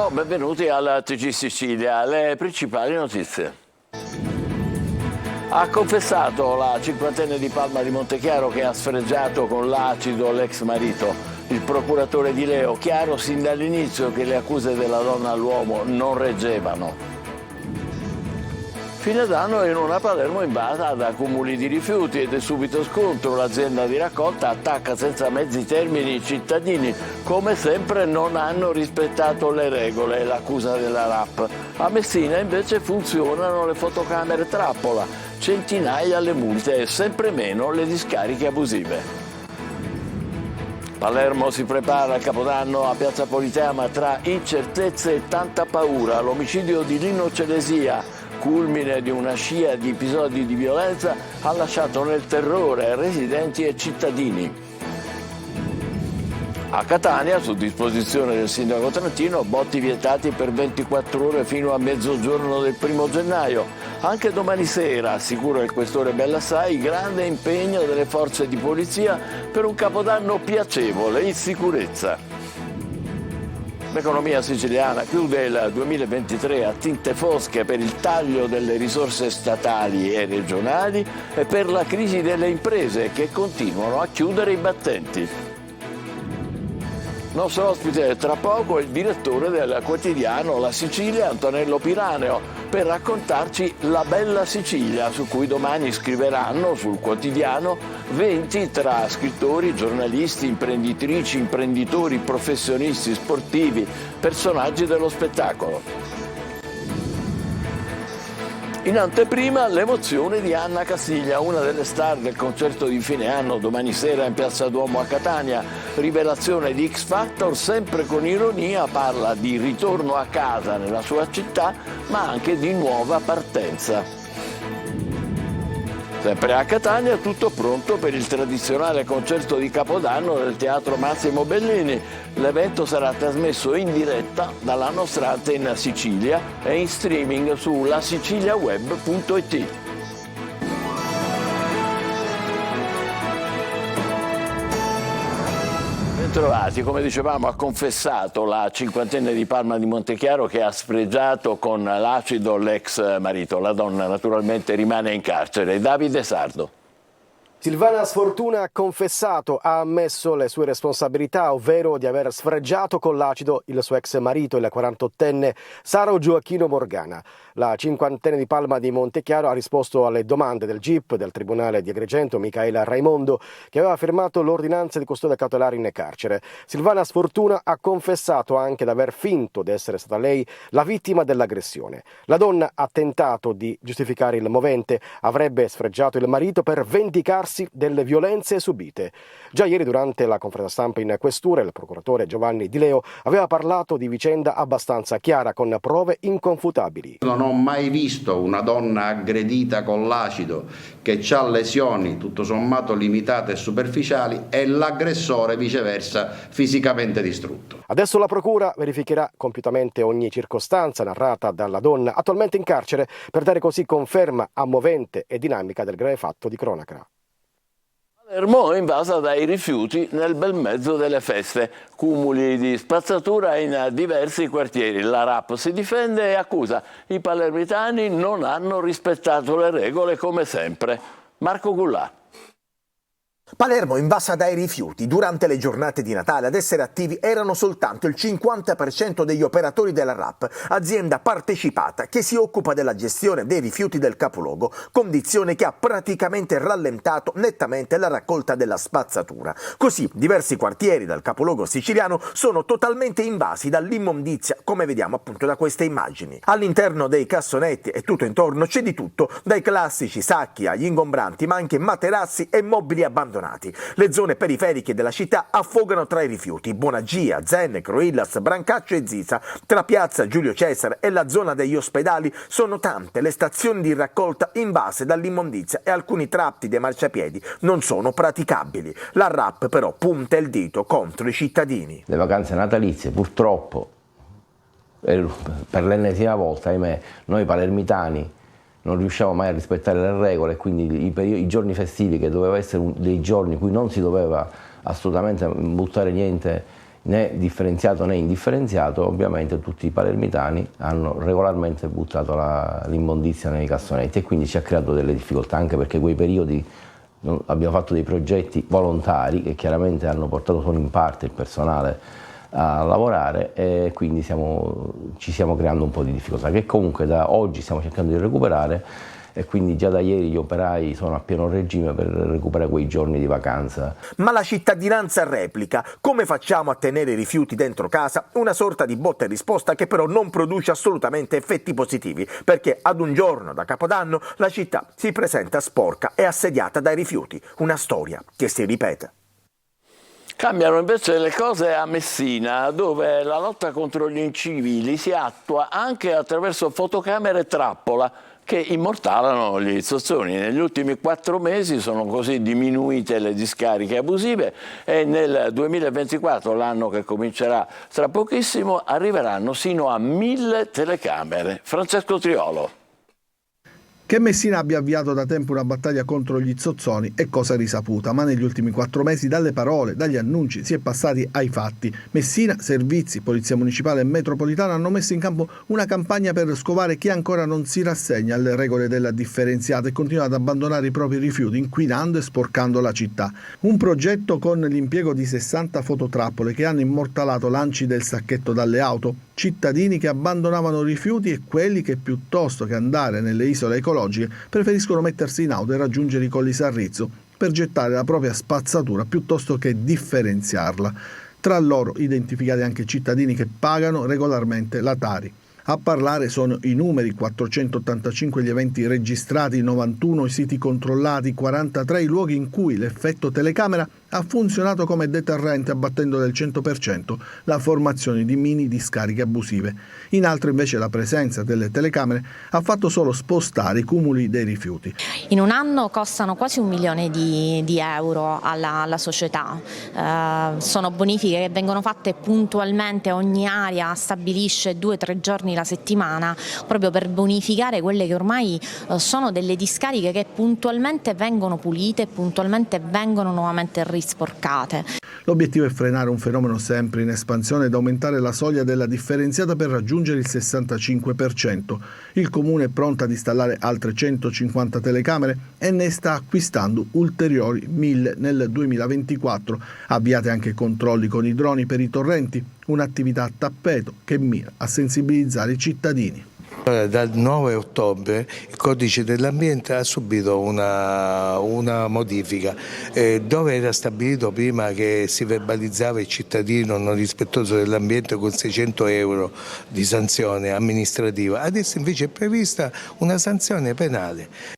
Buongiorno, benvenuti alla TG Sicilia. Le principali notizie. Ha confessato la cinquantenne di Palma di Montechiaro che ha sfregiato con l'acido l'ex marito. Il procuratore Di Leo, chiaro sin dall'inizio che le accuse della donna all'uomo non reggevano. Fine d'anno in una Palermo invasa da accumuli di rifiuti ed è subito scontro. L'azienda di raccolta attacca senza mezzi termini i cittadini. Come sempre non hanno rispettato le regole, l'accusa della RAP. A Messina invece funzionano le fotocamere trappola, centinaia le multe e sempre meno le discariche abusive. Palermo si prepara al Capodanno a Piazza Politeama tra incertezze e tanta paura. L'omicidio di Lino Ceresia, culmine di una scia di episodi di violenza, ha lasciato nel terrore residenti e cittadini. A Catania, su disposizione del sindaco trentino, botti vietati per 24 ore fino a mezzogiorno del 1° gennaio. Anche domani sera, assicura il questore Bellassai, grande impegno delle forze di polizia per un Capodanno piacevole in sicurezza. L'economia siciliana chiude il 2023 a tinte fosche per il taglio delle risorse statali e regionali e per la crisi delle imprese che continuano a chiudere i battenti. Nostro ospite tra poco è il direttore del quotidiano La Sicilia, Antonello Piraneo, per raccontarci la bella Sicilia, su cui domani scriveranno sul quotidiano 20 tra scrittori, giornalisti, imprenditrici, imprenditori, professionisti, sportivi, personaggi dello spettacolo. In anteprima l'emozione di Anna Castiglia, una delle star del concerto di fine anno domani sera in Piazza Duomo a Catania. Rivelazione di X Factor, sempre con ironia, parla di ritorno a casa nella sua città, ma anche di nuova partenza. Sempre a Catania tutto pronto per il tradizionale concerto di Capodanno del Teatro Massimo Bellini. L'evento sarà trasmesso in diretta dalla nostra antenna Sicilia e in streaming su lasiciliaweb.it. Bentrovati, come dicevamo ha confessato la cinquantenne di Palma di Montechiaro che ha sfregiato con l'acido l'ex marito. La donna naturalmente rimane in carcere. Davide Sardo. Silvana Sfortuna ha confessato, ha ammesso le sue responsabilità, ovvero di aver sfregiato con l'acido il suo ex marito, il 48enne Saro Gioacchino Morgana. La cinquantenne di Palma di Montechiaro ha risposto alle domande del GIP del Tribunale di Agrigento, Micaela Raimondo, che aveva firmato l'ordinanza di custodia cautelare in carcere. Silvana Sfortuna ha confessato anche di aver finto di essere stata lei la vittima dell'aggressione. La donna ha tentato di giustificare il movente, avrebbe sfregiato il marito per vendicarsi delle violenze subite. Già ieri durante la conferenza stampa in questura il procuratore Giovanni Di Leo aveva parlato di vicenda abbastanza chiara con prove inconfutabili. Non ho mai visto una donna aggredita con l'acido che ha lesioni tutto sommato limitate e superficiali e l'aggressore viceversa fisicamente distrutto. Adesso la procura verificherà compiutamente ogni circostanza narrata dalla donna attualmente in carcere per dare così conferma a movente e dinamica del grave fatto di cronaca. Palermo è invasa dai rifiuti nel bel mezzo delle feste, cumuli di spazzatura in diversi quartieri. La RAP si difende e accusa i palermitani non hanno rispettato le regole come sempre. Marco Gullà. Palermo invasa dai rifiuti. Durante le giornate di Natale ad essere attivi erano soltanto il 50% degli operatori della RAP, azienda partecipata che si occupa della gestione dei rifiuti del capoluogo, condizione che ha praticamente rallentato nettamente la raccolta della spazzatura. Così diversi quartieri del capoluogo siciliano sono totalmente invasi dall'immondizia, come vediamo appunto da queste immagini. All'interno dei cassonetti e tutto intorno c'è di tutto, dai classici sacchi agli ingombranti, ma anche materassi e mobili abbandonati. Le zone periferiche della città affogano tra i rifiuti. Bonagia, Zenne, Croillas, Brancaccio e Zisa. Tra piazza Giulio Cesare e la zona degli ospedali sono tante le stazioni di raccolta invase dall'immondizia e alcuni tratti dei marciapiedi non sono praticabili. La RAP però punta il dito contro i cittadini. Le vacanze natalizie purtroppo, per l'ennesima volta, ahimè, noi palermitani non riusciamo mai a rispettare le regole, quindi i giorni festivi, che doveva essere dei giorni in cui non si doveva assolutamente buttare niente né differenziato né indifferenziato, ovviamente tutti i palermitani hanno regolarmente buttato l'immondizia nei cassonetti e quindi ci ha creato delle difficoltà, anche perché quei periodi abbiamo fatto dei progetti volontari che chiaramente hanno portato solo in parte il personale a lavorare e quindi ci stiamo creando un po' di difficoltà che comunque da oggi stiamo cercando di recuperare e quindi già da ieri gli operai sono a pieno regime per recuperare quei giorni di vacanza. Ma la cittadinanza replica. Come facciamo a tenere i rifiuti dentro casa? Una sorta di botta e risposta che però non produce assolutamente effetti positivi, perché ad un giorno da Capodanno la città si presenta sporca e assediata dai rifiuti. Una storia che si ripete. Cambiano invece le cose a Messina, dove la lotta contro gli incivili si attua anche attraverso fotocamere trappola che immortalano gli zozzoni. Negli ultimi 4 mesi sono così diminuite le discariche abusive e nel 2024, l'anno che comincerà tra pochissimo, arriveranno sino a 1000 telecamere. Francesco Triolo. Che Messina abbia avviato da tempo una battaglia contro gli zozzoni è cosa risaputa, ma negli ultimi 4 mesi dalle parole, dagli annunci si è passati ai fatti. Messina, servizi, Polizia Municipale e Metropolitana hanno messo in campo una campagna per scovare chi ancora non si rassegna alle regole della differenziata e continua ad abbandonare i propri rifiuti, inquinando e sporcando la città. Un progetto con l'impiego di 60 fototrappole che hanno immortalato lanci del sacchetto dalle auto, cittadini che abbandonavano rifiuti e quelli che piuttosto che andare nelle isole ecologiche preferiscono mettersi in auto e raggiungere i Colli Sarrizzo per gettare la propria spazzatura piuttosto che differenziarla. Tra loro identificati anche cittadini che pagano regolarmente la Tari. A parlare sono i numeri: 485 gli eventi registrati, 91 i siti controllati, 43 i luoghi in cui l'effetto telecamera ha funzionato come deterrente, abbattendo del 100% la formazione di mini discariche abusive. In altri invece la presenza delle telecamere ha fatto solo spostare i cumuli dei rifiuti. In un anno costano quasi 1 milione di euro alla società. Sono bonifiche che vengono fatte puntualmente, ogni area stabilisce 2-3 giorni la settimana proprio per bonificare quelle che ormai sono delle discariche che puntualmente vengono pulite e puntualmente vengono nuovamente risporcate. L'obiettivo è frenare un fenomeno sempre in espansione ed aumentare la soglia della differenziata per raggiungere il 65%. Il Comune è pronto ad installare altre 150 telecamere e ne sta acquistando ulteriori 1000 nel 2024. Avviate anche controlli con i droni per i torrenti, un'attività a tappeto che mira a sensibilizzare i cittadini. Dal 9 ottobre il codice dell'ambiente ha subito una modifica dove era stabilito prima che si verbalizzava il cittadino non rispettoso dell'ambiente con 600 euro di sanzione amministrativa, adesso invece è prevista una sanzione penale.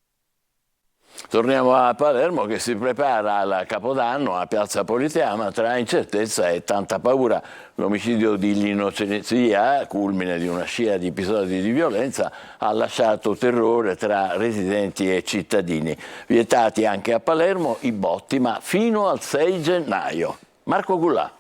Torniamo a Palermo che si prepara al Capodanno a Piazza Politeama tra incertezza e tanta paura. L'omicidio di Lino Cenezia, culmine di una scia di episodi di violenza, ha lasciato terrore tra residenti e cittadini. Vietati anche a Palermo i botti, ma fino al 6 gennaio. Marco Gullà.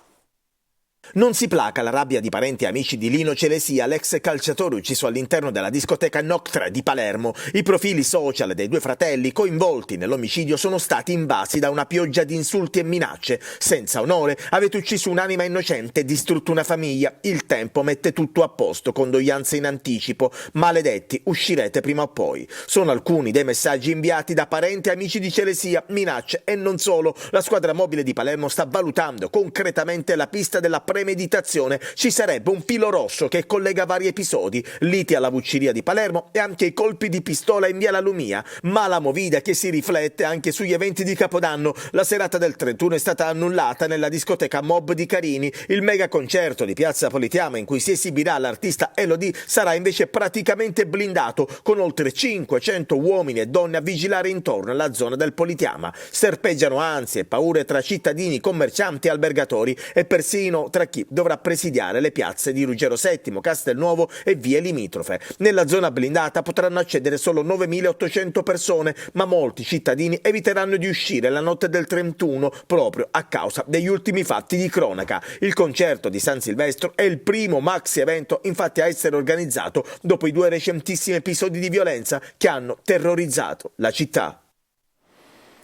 Non si placa la rabbia di parenti e amici di Lino Cenezia, l'ex calciatore ucciso all'interno della discoteca Noctre di Palermo. I profili social dei 2 fratelli coinvolti nell'omicidio sono stati invasi da una pioggia di insulti e minacce. Senza onore, avete ucciso un'anima innocente e distrutto una famiglia. Il tempo mette tutto a posto, condoglianze in anticipo. Maledetti, uscirete prima o poi. Sono alcuni dei messaggi inviati da parenti e amici di Cenezia, minacce e non solo. La squadra mobile di Palermo sta valutando concretamente la pista della premeditazione. Ci sarebbe un filo rosso che collega vari episodi, liti alla Vucciria di Palermo e anche i colpi di pistola in via La Lumia, ma la movida che si riflette anche sugli eventi di Capodanno. La serata del 31 è stata annullata nella discoteca Mob di Carini. Il mega concerto di Piazza Politeama in cui si esibirà l'artista Elodie sarà invece praticamente blindato, con oltre 500 uomini e donne a vigilare intorno alla zona del Politeama. Serpeggiano ansie e paure tra cittadini, commercianti e albergatori e persino tra chi dovrà presidiare le piazze di Ruggero VII, Castelnuovo e vie limitrofe. Nella zona blindata potranno accedere solo 9.800 persone, ma molti cittadini eviteranno di uscire la notte del 31 proprio a causa degli ultimi fatti di cronaca. Il concerto di San Silvestro è il primo maxi evento infatti a essere organizzato dopo i 2 recentissimi episodi di violenza che hanno terrorizzato la città.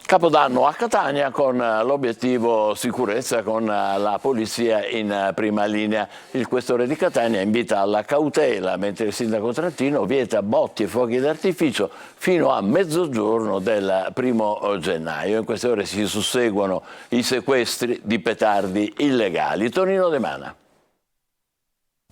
Capodanno a Catania con l'obiettivo sicurezza, con la polizia in prima linea. Il questore di Catania invita alla cautela, mentre il sindaco Trentino vieta botti e fuochi d'artificio fino a mezzogiorno del 1° gennaio. In queste ore si susseguono i sequestri di petardi illegali. Tonino De Mana.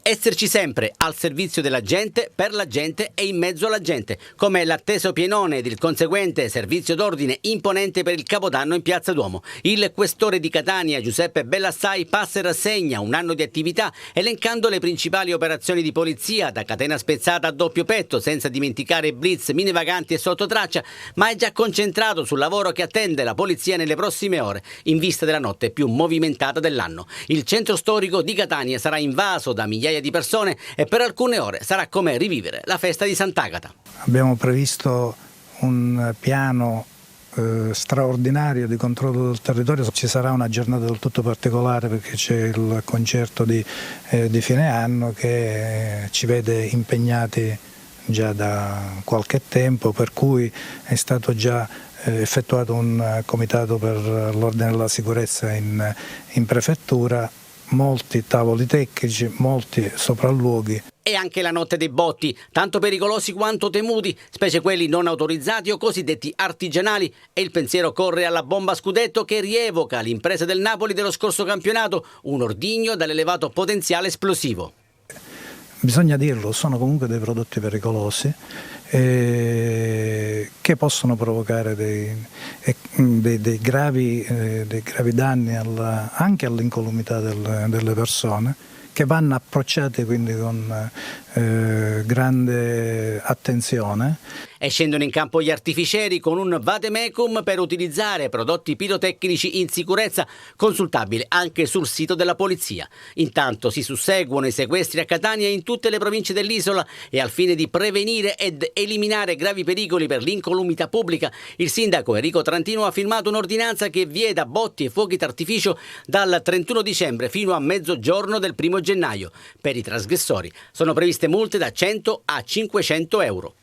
Esserci sempre al servizio della gente, per la gente e in mezzo alla gente, come l'atteso pienone ed il conseguente servizio d'ordine imponente per il Capodanno in Piazza Duomo. Il questore di Catania, Giuseppe Bellassai, passa in rassegna un anno di attività elencando le principali operazioni di polizia, da catena spezzata a doppio petto, senza dimenticare blitz, minivaganti e sottotraccia, ma è già concentrato sul lavoro che attende la polizia nelle prossime ore, in vista della notte più movimentata dell'anno. Il centro storico di Catania sarà invaso da migliaia di persone e per alcune ore sarà come rivivere la festa di Sant'Agata. Abbiamo previsto un piano straordinario di controllo del territorio. Ci sarà una giornata del tutto particolare perché c'è il concerto di fine anno che ci vede impegnati già da qualche tempo, per cui è stato già effettuato un comitato per l'ordine e la sicurezza in prefettura, molti tavoli tecnici, molti sopralluoghi. E anche la notte dei botti, tanto pericolosi quanto temuti, specie quelli non autorizzati o cosiddetti artigianali, e il pensiero corre alla bomba scudetto che rievoca l'impresa del Napoli dello scorso campionato, un ordigno dall'elevato potenziale esplosivo. Bisogna dirlo, sono comunque dei prodotti pericolosi che possono provocare dei gravi danni anche all'incolumità delle persone, che vanno approcciati quindi con grande attenzione. E scendono in campo gli artificieri con un vademecum per utilizzare prodotti pirotecnici in sicurezza, consultabile anche sul sito della polizia. Intanto si susseguono i sequestri a Catania e in tutte le province dell'isola, e al fine di prevenire ed eliminare gravi pericoli per l'incolumità pubblica, il sindaco Enrico Trentino ha firmato un'ordinanza che vieta botti e fuochi d'artificio dal 31 dicembre fino a mezzogiorno del 1° gennaio. Per i trasgressori sono previste multe da 100 a 500 euro.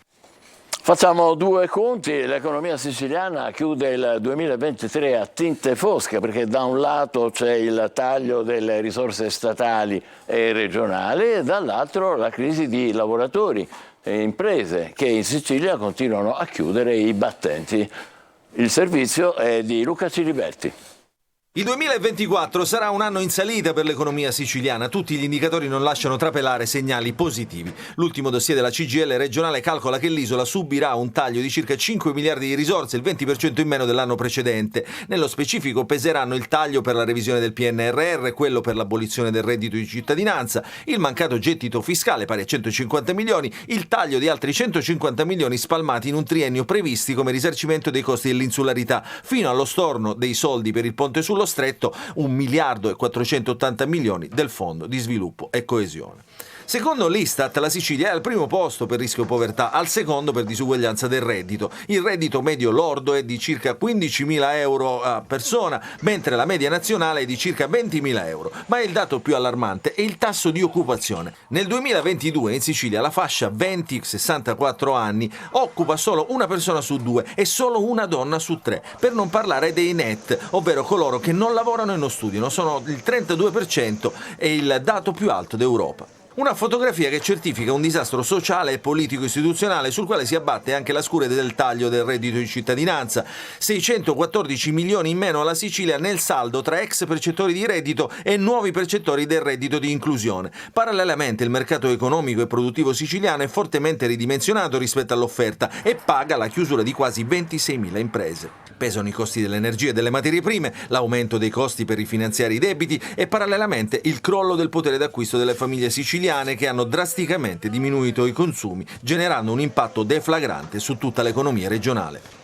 Facciamo due conti. L'economia siciliana chiude il 2023 a tinte fosche, perché da un lato c'è il taglio delle risorse statali e regionali e dall'altro la crisi di lavoratori e imprese che in Sicilia continuano a chiudere i battenti. Il servizio è di Luca Ciliberti. Il 2024 sarà un anno in salita per l'economia siciliana. Tutti gli indicatori non lasciano trapelare segnali positivi. L'ultimo dossier della CGIL regionale calcola che l'isola subirà un taglio di circa 5 miliardi di risorse, il 20% in meno dell'anno precedente. Nello specifico peseranno il taglio per la revisione del PNRR, quello per l'abolizione del reddito di cittadinanza, il mancato gettito fiscale pari a 150 milioni, il taglio di altri 150 milioni spalmati in un triennio previsti come risarcimento dei costi dell'insularità, fino allo storno dei soldi per il ponte sullo Stretto, 1 miliardo e 480 milioni del Fondo di Sviluppo e Coesione. Secondo l'Istat, la Sicilia è al primo posto per rischio povertà, al secondo per disuguaglianza del reddito. Il reddito medio lordo è di circa 15.000 euro a persona, mentre la media nazionale è di circa 20.000 euro. Ma il dato più allarmante è il tasso di occupazione. Nel 2022 in Sicilia la fascia 20-64 anni occupa solo una persona su 2 e solo una donna su 3, per non parlare dei net, ovvero coloro che non lavorano e non studiano. Sono il 32% e il dato più alto d'Europa. Una fotografia che certifica un disastro sociale e politico-istituzionale sul quale si abbatte anche la scure del taglio del reddito di cittadinanza. 614 milioni in meno alla Sicilia nel saldo tra ex percettori di reddito e nuovi percettori del reddito di inclusione. Parallelamente il mercato economico e produttivo siciliano è fortemente ridimensionato rispetto all'offerta e paga la chiusura di quasi 26.000 imprese. Pesano i costi dell'energia e delle materie prime, l'aumento dei costi per rifinanziare i debiti e parallelamente il crollo del potere d'acquisto delle famiglie siciliane, che hanno drasticamente diminuito i consumi, generando un impatto deflagrante su tutta l'economia regionale.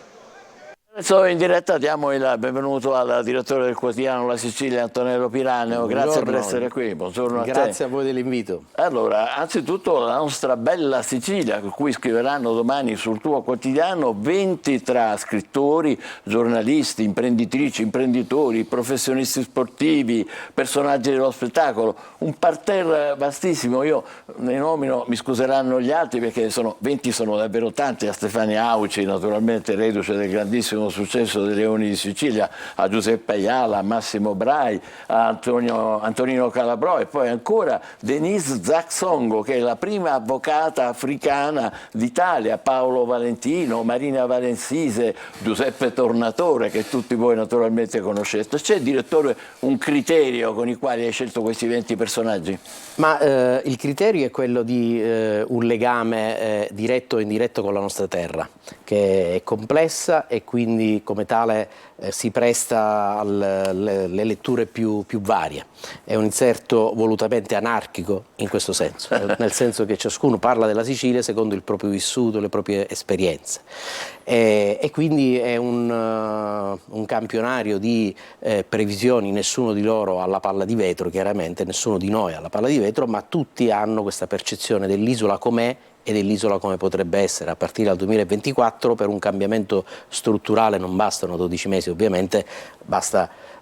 Adesso in diretta diamo il benvenuto al direttore del quotidiano La Sicilia, Antonello Piraneo. Grazie per essere qui, buongiorno a te. Grazie a voi dell'invito. Allora, anzitutto la nostra bella Sicilia, con cui scriveranno domani sul tuo quotidiano 20 tra scrittori, giornalisti, imprenditrici, imprenditori, professionisti sportivi, personaggi dello spettacolo, un parterre vastissimo. Io ne nomino, mi scuseranno gli altri perché 20 sono davvero tanti, a Stefania Auci, naturalmente reduce del grandissimo grandissimo successo dei Leoni di Sicilia, a Giuseppe Ayala, a Massimo Brai, a Antonino Calabrò e poi ancora Denise Zaxongo, che è la prima avvocata africana d'Italia, Paolo Valentino, Marina Valensise, Giuseppe Tornatore, che tutti voi naturalmente conoscete. C'è, direttore, un criterio con i quali hai scelto questi 20 personaggi? Ma il criterio è quello di un legame diretto e indiretto con la nostra terra, che è complessa e quindi come tale si presta alle letture più varie. È un inserto volutamente anarchico in questo senso, nel senso che ciascuno parla della Sicilia secondo il proprio vissuto, le proprie esperienze. E quindi è un campionario di previsioni, nessuno di loro ha la palla di vetro, chiaramente, nessuno di noi ha la palla di vetro, ma tutti hanno questa percezione dell'isola com'è e dell'isola come potrebbe essere a partire dal 2024. Per un cambiamento strutturale non bastano 12 mesi, ovviamente,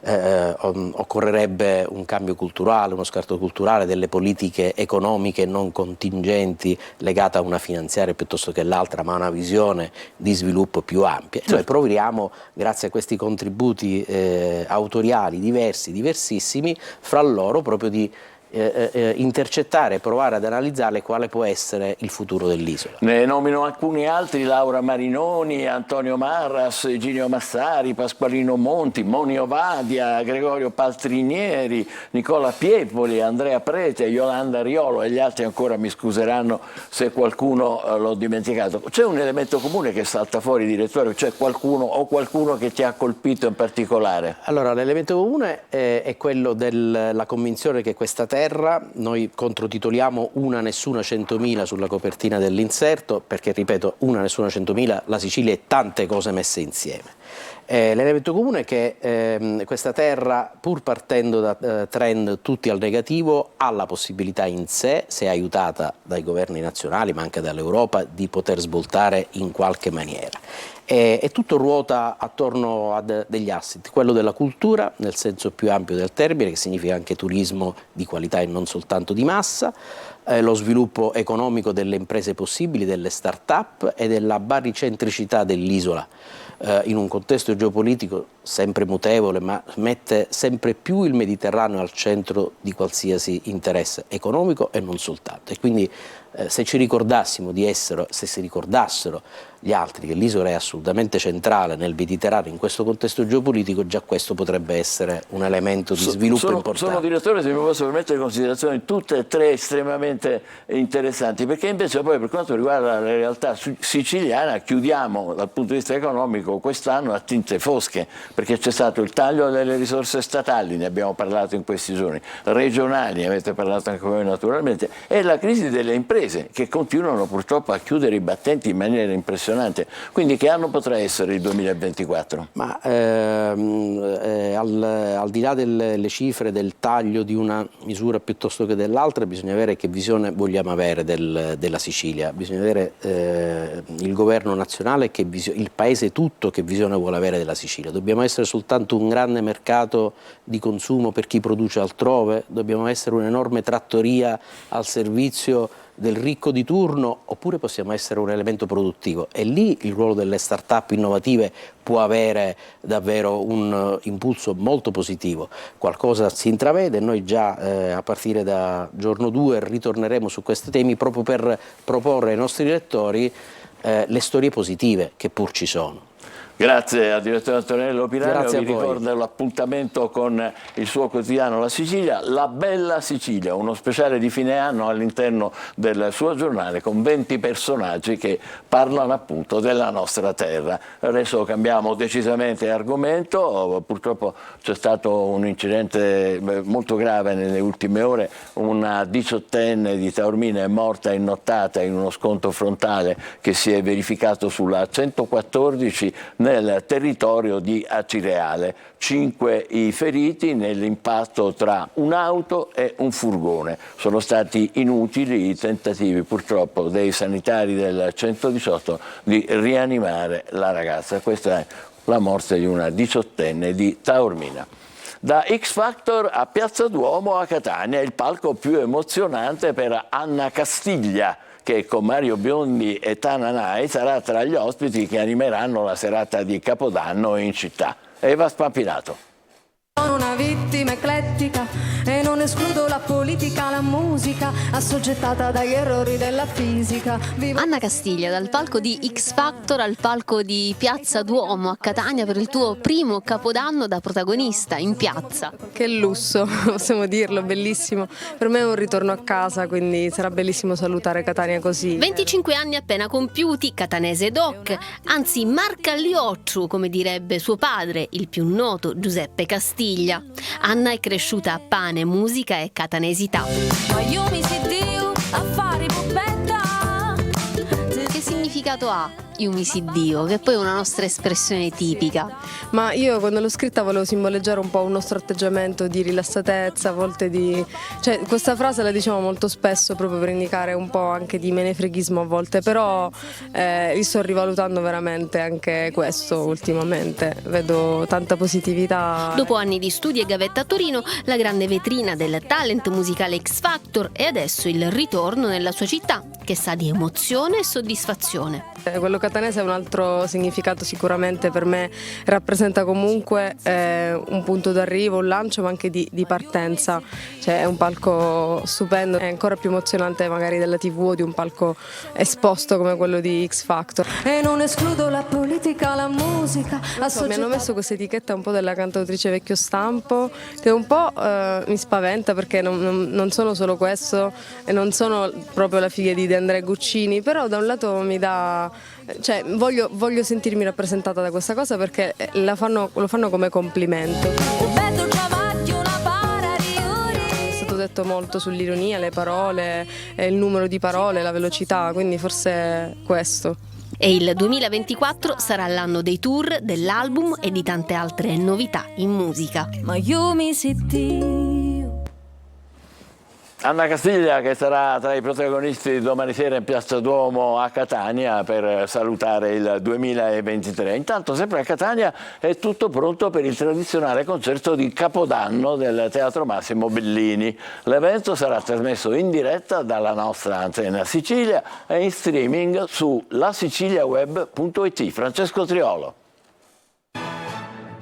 occorrerebbe un cambio culturale, uno scarto culturale, delle politiche economiche non contingenti legate a una finanziaria piuttosto che l'altra, ma a una visione di sviluppo più ampia. Noi proviamo, grazie a questi contributi autoriali diversissimi, fra loro proprio di intercettare e provare ad analizzare quale può essere il futuro dell'isola. Ne nomino alcuni altri: Laura Marinoni, Antonio Marras, Eginio Massari, Pasqualino Monti, Moni Ovadia, Gregorio Paltrinieri, Nicola Piepoli, Andrea Prete, Yolanda Riolo e gli altri ancora mi scuseranno se qualcuno l'ho dimenticato. C'è un elemento comune che salta fuori, direttore? C'è qualcuno che ti ha colpito in particolare? Allora, l'elemento comune è quello della convinzione che questa terra, noi controtitoliamo Una nessuna 100.000 sulla copertina dell'inserto, perché ripeto, una nessuna 100.000, la Sicilia è tante cose messe insieme. L'elemento comune è che questa terra, pur partendo da trend tutti al negativo, ha la possibilità in sé, se aiutata dai governi nazionali ma anche dall'Europa, di poter svoltare in qualche maniera. E tutto ruota attorno a degli asset, quello della cultura nel senso più ampio del termine, che significa anche turismo di qualità e non soltanto di massa, lo sviluppo economico delle imprese possibili, delle start-up e della baricentricità dell'isola, in un contesto geopolitico sempre mutevole, ma mette sempre più il Mediterraneo al centro di qualsiasi interesse economico e non soltanto. E quindi se si ricordassero gli altri che l'isola è assolutamente centrale nel Mediterraneo in questo contesto geopolitico, già questo potrebbe essere un elemento di sviluppo importante. Sono, direttore, se mi posso permettere, considerazioni tutte e tre estremamente interessanti, perché invece poi per quanto riguarda la realtà siciliana chiudiamo dal punto di vista economico quest'anno a tinte fosche, perché c'è stato il taglio delle risorse statali, ne abbiamo parlato in questi giorni, regionali, avete parlato anche voi naturalmente, e la crisi delle imprese che continuano purtroppo a chiudere i battenti in maniera impressionante. Quindi che anno potrà essere il 2024? Ma al di là delle cifre, del taglio di una misura piuttosto che dell'altra, bisogna vedere che visione vogliamo avere della Sicilia, bisogna vedere il governo nazionale, il paese tutto che visione vuole avere della Sicilia. Dobbiamo essere soltanto un grande mercato di consumo per chi produce altrove? Dobbiamo essere un'enorme trattoria al servizio del ricco di turno, oppure possiamo essere un elemento produttivo? E lì il ruolo delle start-up innovative può avere davvero un impulso molto positivo. Qualcosa si intravede, noi già a partire da giorno 2 ritorneremo su questi temi proprio per proporre ai nostri lettori le storie positive che pur ci sono. Grazie al direttore Antonello Piranio, Grazie vi ricordo l'appuntamento con il suo quotidiano La Sicilia, La Bella Sicilia, uno speciale di fine anno all'interno del suo giornale con 20 personaggi che parlano appunto della nostra terra. Adesso cambiamo decisamente argomento, purtroppo c'è stato un incidente molto grave nelle ultime ore, una 18enne di Taormina è morta in nottata in uno scontro frontale che si è verificato sulla 114 nel territorio di Acireale. 5 i feriti nell'impatto tra un'auto e un furgone. Sono stati inutili i tentativi purtroppo dei sanitari del 118 di rianimare la ragazza. Questa è la morte di una 18enne di Taormina. Da X Factor a Piazza Duomo a Catania, il palco più emozionante per Anna Castiglia, che con Mario Biondi e Tananai sarà tra gli ospiti che animeranno la serata di Capodanno in città. Eva Spampinato. Sono una vittima eclettica e non escludo la politica, la musica, assoggettata dagli errori della fisica. Anna Castiglia, dal palco di X Factor al palco di Piazza Duomo a Catania per il tuo primo Capodanno da protagonista in piazza. Che lusso, possiamo dirlo, bellissimo. Per me è un ritorno a casa, quindi sarà bellissimo salutare Catania così. 25 anni appena compiuti, catanese doc, anzi Marcagliocciu, come direbbe suo padre, il più noto Giuseppe Castiglia. Anna è cresciuta a pane, musica e catanesità. Ma io mi sedio a fare puppetta. Che significato ha Io mi si Dio, che poi è una nostra espressione tipica? Ma io quando l'ho scritta volevo simboleggiare un po' un nostro atteggiamento di rilassatezza, a volte di... Cioè, questa frase la diciamo molto spesso proprio per indicare un po' anche di menefreghismo a volte, però io sto rivalutando veramente anche questo ultimamente, vedo tanta positività. Dopo anni di studi e gavetta a Torino, la grande vetrina del talent musicale X Factor e adesso il ritorno nella sua città, che sa di emozione e soddisfazione. Quello catanese ha un altro significato sicuramente, per me rappresenta comunque un punto d'arrivo, un lancio ma anche di partenza, cioè è un palco stupendo, è ancora più emozionante magari della TV o di un palco esposto come quello di X Factor. E non escludo la politica, la musica, mi hanno messo questa etichetta un po' della cantautrice vecchio stampo, che un po' mi spaventa perché non sono solo questo e non sono proprio la figlia di De André Guccini, però da un lato mi dà... Cioè, voglio sentirmi rappresentata da questa cosa perché lo fanno come complimento. È stato detto molto sull'ironia, le parole, il numero di parole, la velocità, quindi forse questo. E il 2024 sarà l'anno dei tour, dell'album e di tante altre novità in musica. Ma io mi senti... Anna Castiglia, che sarà tra i protagonisti domani sera in Piazza Duomo a Catania per salutare il 2023. Intanto, sempre a Catania, è tutto pronto per il tradizionale concerto di Capodanno del Teatro Massimo Bellini. L'evento sarà trasmesso in diretta dalla nostra antenna Sicilia e in streaming su lasiciliaweb.it. Francesco Triolo.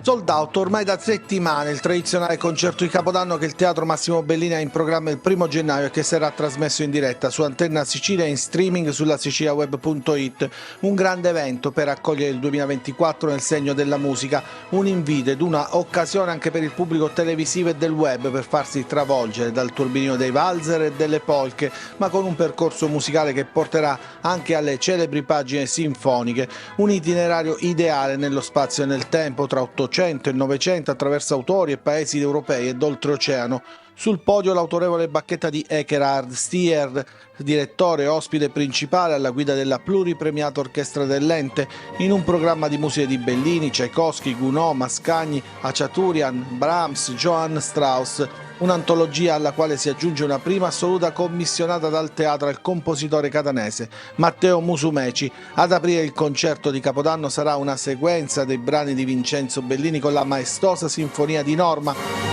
Sold out ormai da settimane il tradizionale concerto di Capodanno che il Teatro Massimo Bellini ha in programma il 1° gennaio e che sarà trasmesso in diretta su Antenna Sicilia e in streaming sulla siciliaweb.it. Un grande evento per accogliere il 2024 nel segno della musica, un invito ed una occasione anche per il pubblico televisivo e del web per farsi travolgere dal turbinio dei valzer e delle polche, ma con un percorso musicale che porterà anche alle celebri pagine sinfoniche, un itinerario ideale nello spazio e nel tempo tra 800 e 900 attraverso autori e paesi europei ed oltreoceano. Sul podio l'autorevole bacchetta di Ekerhard Stier, direttore e ospite principale alla guida della pluripremiata orchestra dell'ente, in un programma di musiche di Bellini, Tchaikovsky, Gounod, Mascagni, Aciaturian, Brahms, Johann Strauss. Un'antologia alla quale si aggiunge una prima assoluta commissionata dal teatro al compositore catanese Matteo Musumeci. Ad aprire il concerto di Capodanno sarà una sequenza dei brani di Vincenzo Bellini con la maestosa sinfonia di Norma.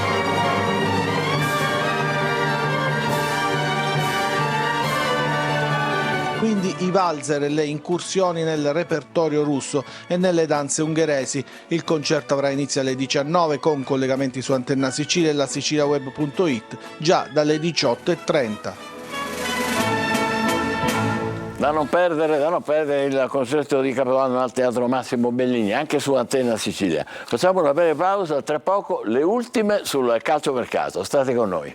Quindi i valzer e le incursioni nel repertorio russo e nelle danze ungheresi. Il concerto avrà inizio alle 19 con collegamenti su Antenna Sicilia e la siciliaweb.it già dalle 18:30. Da non perdere il concerto di Capodanno al Teatro Massimo Bellini, anche su Antenna Sicilia. Facciamo una breve pausa, tra poco le ultime sul calciomercato. State con noi.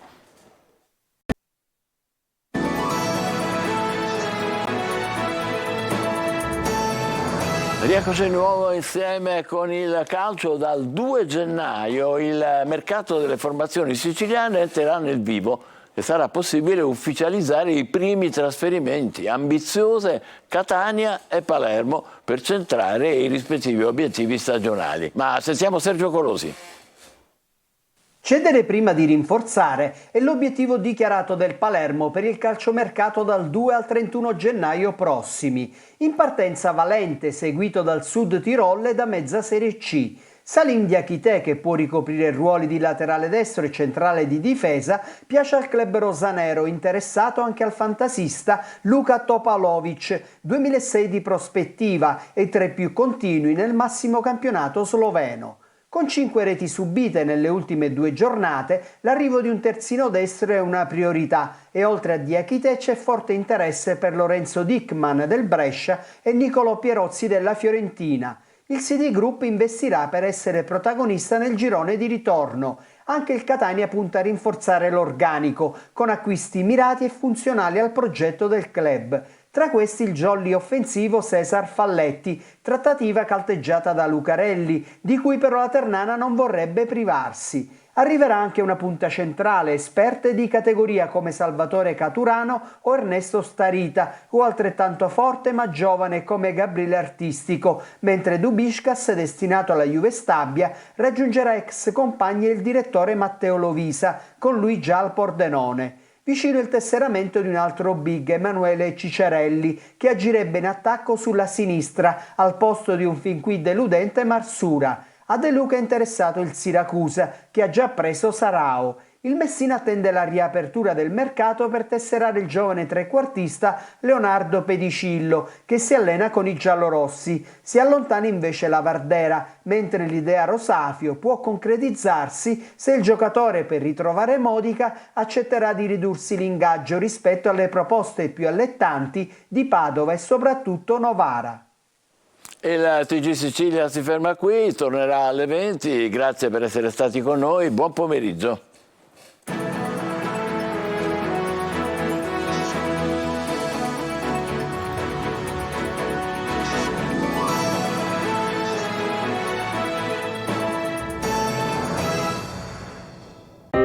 Rieccoci di nuovo insieme con il calcio. Dal 2 gennaio il mercato delle formazioni siciliane entrerà nel vivo e sarà possibile ufficializzare i primi trasferimenti, ambiziose Catania e Palermo, per centrare i rispettivi obiettivi stagionali. Ma sentiamo Sergio Colosi. Cedere prima di rinforzare è l'obiettivo dichiarato del Palermo per il calciomercato dal 2 al 31 gennaio prossimi. In partenza Valente, seguito dal Sud Tirol e da mezza Serie C. Salim Diakité, che può ricoprire ruoli di laterale destro e centrale di difesa, piace al club rosanero, interessato anche al fantasista Luka Topalovic, 2006 di prospettiva e tra i più continui nel massimo campionato sloveno. Con 5 reti subite nelle ultime 2 giornate, l'arrivo di un terzino destro è una priorità e oltre a Diakité c'è forte interesse per Lorenzo Dickmann del Brescia e Nicolò Pierozzi della Fiorentina. Il CD Group investirà per essere protagonista nel girone di ritorno. Anche il Catania punta a rinforzare l'organico, con acquisti mirati e funzionali al progetto del club. Tra questi il jolly offensivo Cesar Falletti, trattativa calteggiata da Lucarelli, di cui però la Ternana non vorrebbe privarsi. Arriverà anche una punta centrale, esperte di categoria come Salvatore Caturano o Ernesto Starita, o altrettanto forte ma giovane come Gabriele Artistico, mentre Dubiscas, destinato alla Juve Stabia, raggiungerà ex compagni il direttore Matteo Lovisa, con lui già al Pordenone. Vicino il tesseramento di un altro big, Emanuele Cicerelli, che agirebbe in attacco sulla sinistra, al posto di un fin qui deludente Marsura. A De Luca è interessato il Siracusa, che ha già preso Sarao. Il Messina attende la riapertura del mercato per tesserare il giovane trequartista Leonardo Pedicillo, che si allena con i giallorossi. Si allontana invece la Vardera, mentre l'idea Rosafio può concretizzarsi se il giocatore, per ritrovare Modica, accetterà di ridursi l'ingaggio rispetto alle proposte più allettanti di Padova e soprattutto Novara. E la TG Sicilia si ferma qui, tornerà alle 20. Grazie per essere stati con noi, buon pomeriggio.